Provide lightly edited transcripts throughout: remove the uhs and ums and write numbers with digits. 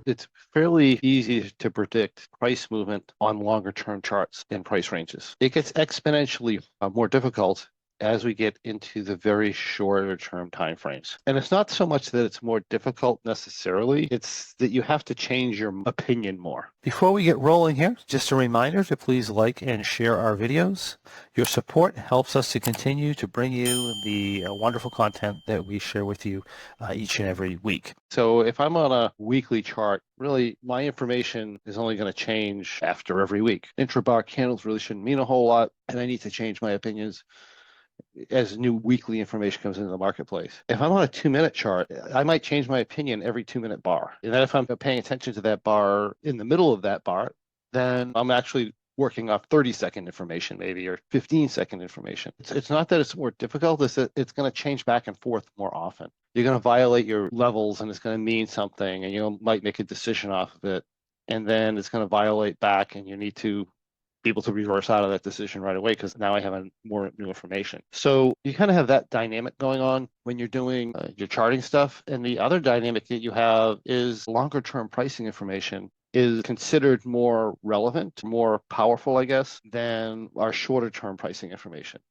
It's fairly easy to predict price movement on longer term charts and price ranges. It gets exponentially more difficult as we get into the very shorter term timeframes. And it's not so much that it's more difficult necessarily, it's that you have to change your opinion more. Before we get rolling here, just a reminder to please like and share our videos. Your support helps us to continue to bring you the wonderful content that we share with you each and every week. So if I'm on a weekly chart, really my information is only going to change after every week. Intrabar candles really shouldn't mean a whole lot, and I need to change my opinions as new weekly information comes into the marketplace. If I'm on a 2-minute chart, I might change my opinion every 2-minute bar. And then if I'm paying attention to that bar in the middle of that bar, then I'm actually working off 30-second information maybe, or 15-second information. It's not that it's more difficult, it's that it's going to change back and forth more often. You're going to violate your levels and it's going to mean something, and you might make a decision off of it, and then it's going to violate back, and you need to be able to reverse out of that decision right away because now I have more new information. So you kind of have that dynamic going on when you're doing your charting stuff. And the other dynamic that you have is longer term pricing information is considered more relevant, more powerful, I guess, than our shorter term pricing information.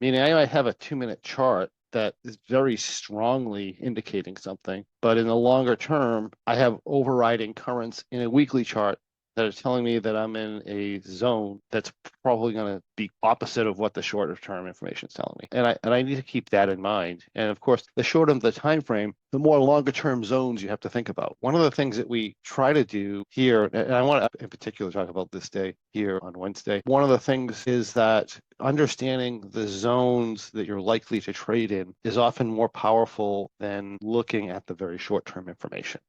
Meaning I might have a 2-minute chart that is very strongly indicating something, but in the longer term, I have overriding currents in a weekly chart that are telling me that I'm in a zone that's probably going to be opposite of what the shorter term information is telling me. And I need to keep that in mind. And of course, the shorter the time frame, the more longer term zones you have to think about. One of the things that we try to do here, and I want to in particular talk about this day here on Wednesday, one of the things is that understanding the zones that you're likely to trade in is often more powerful than looking at the very short term information.